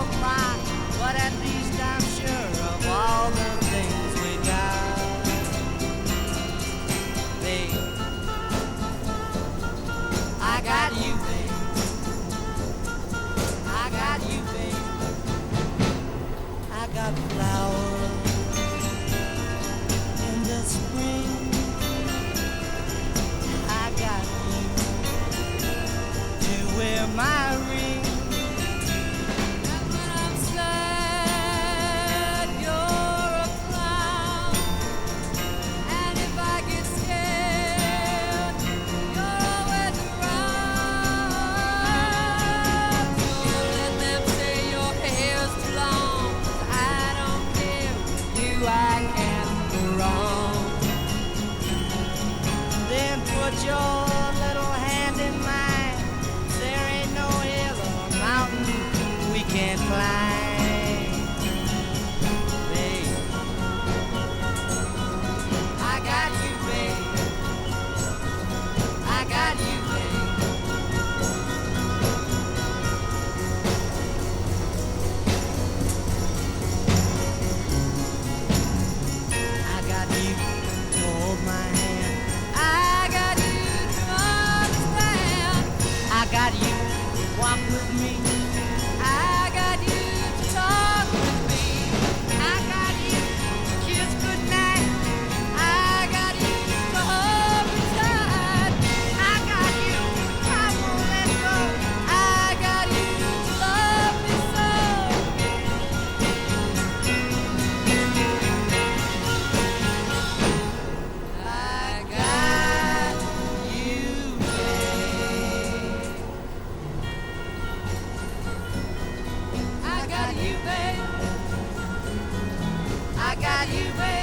apply, but at least I'm sure of all the things we got. Babe, I got you, babe. I got you, babe. I got flowers in the spring. I got you to wear my ring. And when I'm sad, you're a clown. And if I get scared, you're always around. So let them say your hair's too long. I don't care, you I can't go wrong. Then put your little hand in mine. There ain't no hill or mountain we can't climb. Babe, I got you, babe. I got you, babe. I got you to hold my hand. I got you to understand. I got you to walk with me. I got you to talk with me. I got you to kiss goodnight. I got you to hold me tight. I got you, I won't let go. I got you to love me so. I got you, babe. I got you, babe. I got you, babe.